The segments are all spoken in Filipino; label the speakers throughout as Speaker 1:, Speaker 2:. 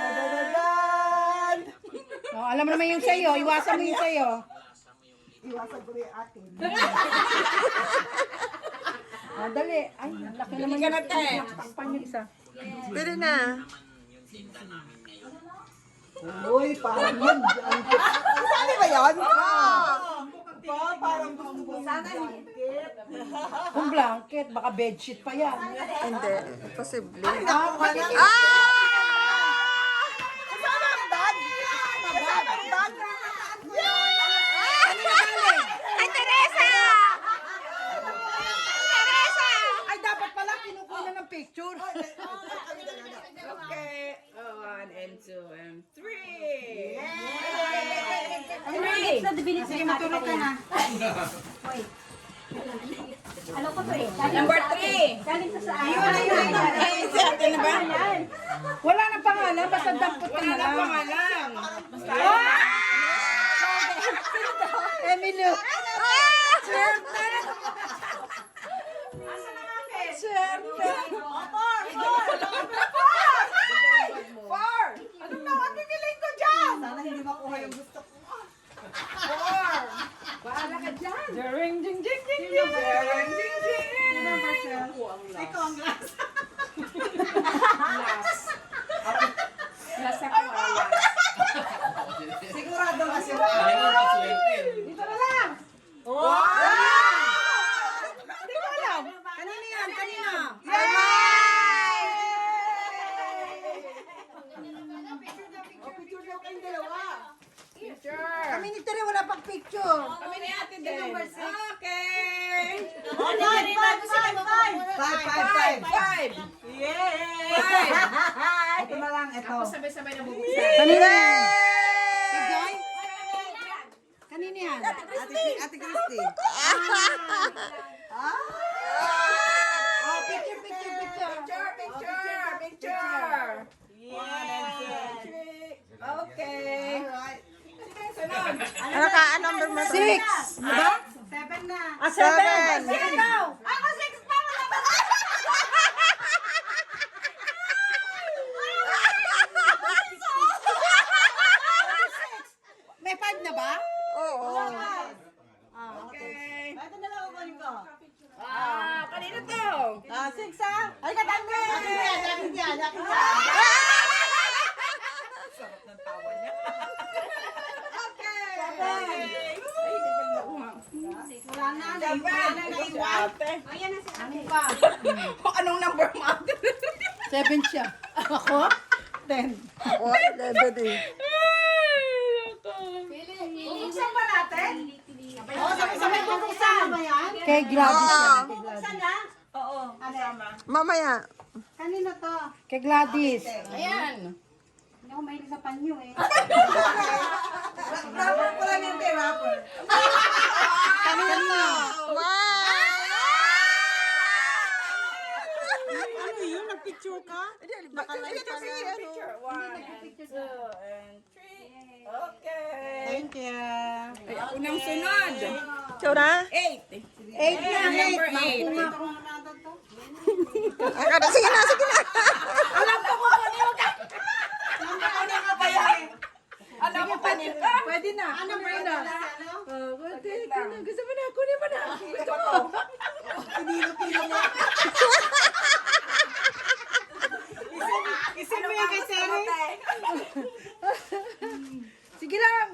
Speaker 1: Dadadadan!
Speaker 2: Oh, alam mo naman yung sa'yo. Iwasan mo yung sa'yo.
Speaker 1: Iwasan ko rin yung akin.
Speaker 2: Ah, dali. Ay, ang laki naman yung takpan yung isa.
Speaker 3: Pwede na.
Speaker 1: Uy, parang yun. Sali ba yun? Parang sana higit.
Speaker 2: Kung blanket, baka bedsheet pa yan.
Speaker 3: Hindi. Posible.
Speaker 1: Ah! Kasama ang dad? Kasama ang dad?
Speaker 3: Ay, Teresa! Teresa!
Speaker 2: Ay, dapat pala kinukuha ng picture.
Speaker 1: Okay. 1 and 2 and 3.
Speaker 4: Sige, matulog ka na. Alam ko to eh.
Speaker 1: Number 3.
Speaker 4: Galing sa saan?
Speaker 1: Si ate na ba?
Speaker 2: Wala nang pangalan, basta dampot ka na lang.
Speaker 1: Pangalan.
Speaker 2: Emilio.
Speaker 1: Anong naman pipiliin ko dyan? Sana hindi makuha yung gusto ko. 4.
Speaker 2: Bahala ka dyan.
Speaker 1: Ring, ding, ding, ding, ding. Ring, ding, ding. Ikaw ang last.
Speaker 2: Nasa ko alas.
Speaker 1: Sigurado kasi.
Speaker 2: Dito na lang.
Speaker 1: Wow!
Speaker 2: Hindi ko alam. Kanina yan, kanina.
Speaker 1: Picture daw kayong dalawa.
Speaker 2: Kami ni Tere wala pang picture.
Speaker 1: Kami ni ate din. Okay. Five. Yay! Ito na lang, ito.
Speaker 4: Sabay-sabay na bubuksan.
Speaker 2: Kanina yan. Si Joy? Kanina yan.
Speaker 1: Ate Christy.
Speaker 2: Oh, picture, picture, picture.
Speaker 1: Picture. 1 and 2 and 3. Okay. Alright. Sige, sunod.
Speaker 3: Ano ka? Anong number mo?
Speaker 2: 6. Diba?
Speaker 5: 7 na.
Speaker 2: Ah, 7.
Speaker 3: Seven.
Speaker 2: Ikaw.
Speaker 5: Ako 6 pa.
Speaker 2: May 5 na ba?
Speaker 3: Oo.
Speaker 1: Okay.
Speaker 5: Ito na lang ako ko.
Speaker 1: Kanino to?
Speaker 5: 6 ah. Ay, katanggal. Akin yan.
Speaker 1: Sarap ng tawa niya. Okay.
Speaker 5: Wala na.
Speaker 1: Ate.
Speaker 4: Ayan na si ate.
Speaker 1: Anong number mo, ate?
Speaker 2: 7 siya. Ako? 10.
Speaker 3: What? Level eh.
Speaker 1: Buksan ba natin?
Speaker 5: Sabay ko kung saan ba yan?
Speaker 2: Kay Gladys yan. Kay Gladys.
Speaker 5: Saan na?
Speaker 1: Oo. Kasama.
Speaker 3: Mamaya.
Speaker 5: Kanino to?
Speaker 2: Kay Gladys.
Speaker 4: Ayan. Hindi ako mahilig sa panyo eh.
Speaker 1: Rapper pala niya, te, rapper.
Speaker 2: Kanina.
Speaker 3: Wow!
Speaker 1: Ano yun? Nagpicture ka? Picture. 1 and 2 and 3. Okay.
Speaker 5: Thank you.
Speaker 1: Unang sunod.
Speaker 3: Ikaw na?
Speaker 1: 8.
Speaker 2: 8 na.
Speaker 1: Number 8.
Speaker 3: Sige na, sige na.
Speaker 1: Alam ko kung ano yung ano ka ba yan? Alam mo pa niyo ka?
Speaker 2: Pwede na. Ano ba yun na? Gusto mo na. Kunin mo na. Gusto mo.
Speaker 1: Pinilo-pilo mo. Isin mo yung kay Siri.
Speaker 2: Sige lang.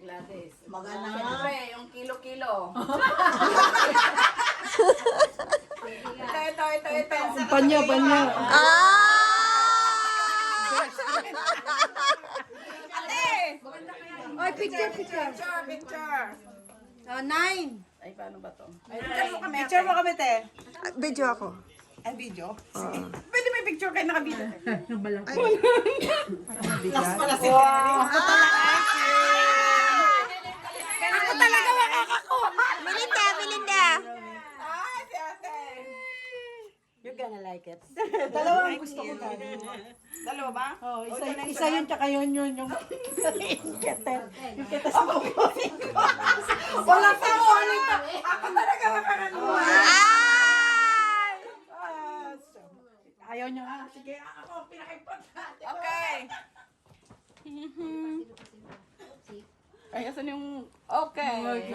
Speaker 1: Gladys.
Speaker 5: Maganda.
Speaker 1: Siyempre, yung kilo-kilo. Ito.
Speaker 2: Panyo.
Speaker 3: Ah!
Speaker 1: Ate!
Speaker 2: Ay, picture.
Speaker 1: Picture.
Speaker 2: 9.
Speaker 1: Ay, paano ba to? Picture mo kami, te.
Speaker 3: Video ako.
Speaker 1: Ay, video? Sige. Pwede may picture kayo nakabito.
Speaker 5: Last pala si
Speaker 1: Ako talaga makakakuha.
Speaker 3: Melinda.
Speaker 1: Ay, si ate.
Speaker 5: You're gonna like it.
Speaker 2: Dalawa ang gusto ko dali.
Speaker 1: Dalawa ba?
Speaker 2: Oh, isa yun, tsaka yun, yung kete. Yung kete sa
Speaker 1: Wala pa mo ulit. Ako talaga makakakuha. Ayaw niya nga. Sige, ako ang pinaka-importante. Okay. Ay, asan yung... Okay.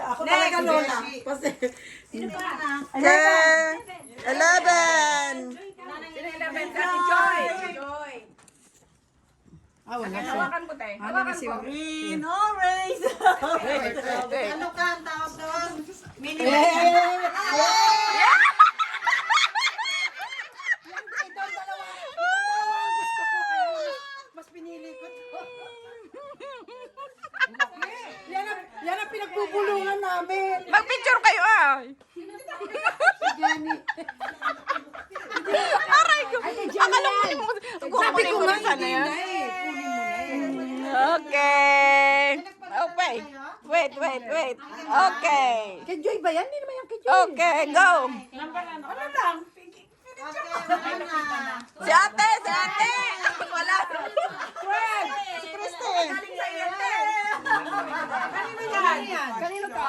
Speaker 5: Ako talaga lola. Kasi,
Speaker 3: Okay. 11.
Speaker 1: Sino 11? Kati Joy. Joy.
Speaker 2: Ah, wala siya.
Speaker 1: Hawakan ko, te. Hawakan ko.
Speaker 5: green, orange.
Speaker 1: Wait.
Speaker 5: Ano ka ang tawag doon? Mini
Speaker 2: Ito ang dalawa ang gusto ko, kaya mas pinili ko to. Yan ang pinagbubulungan namin.
Speaker 1: Mag-picture kayo, ah.
Speaker 2: Si Jenny.
Speaker 1: Aray ko. Akala mo yung...
Speaker 2: Sabi ko nga,
Speaker 1: sana
Speaker 2: hindi
Speaker 1: yan.
Speaker 2: na eh. Kunin mo na eh.
Speaker 1: Okay. Okay. Wait. Okay.
Speaker 2: Kay Joy ba yan? Hindi naman yan kay Joy.
Speaker 1: Okay, go. Si ate. Wala.
Speaker 2: Kanino to?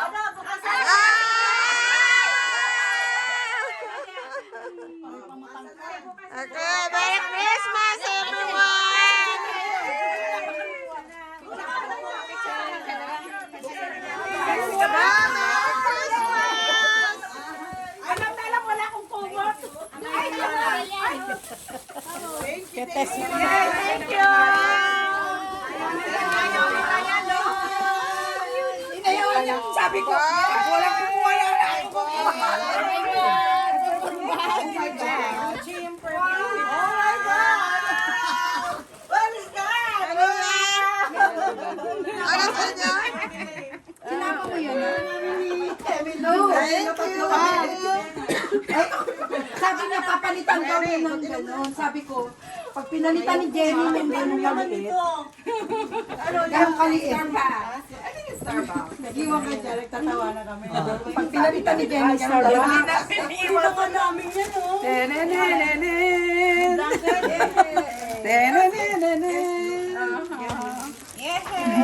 Speaker 3: Okay, Merry Christmas, everyone!
Speaker 1: Thank you.
Speaker 2: Sabi ko, walang kumuha na.
Speaker 3: Ano sa inyo?
Speaker 2: Sinama mo yan, ha?
Speaker 3: Thank you!
Speaker 2: Sabi niya, papalitan daw niya ng gano'n. Sabi ko, pag pinalitan ni Jenny ng gano'n kaliit, gano'n kaliit.
Speaker 5: Nag-iwan ka dyan, nagtatawa na kami.
Speaker 2: Pag pinalitan ni Jenny, gano'n kaliit.
Speaker 5: Pinaka namin yan, oh.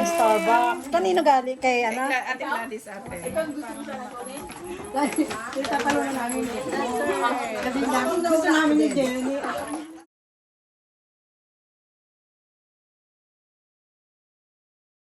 Speaker 2: Starbucks. Kanino galing? Kay ano?
Speaker 1: Ate Gladys, ate.
Speaker 2: Tatalunan namin. Kasi gusto namin ni Jenny.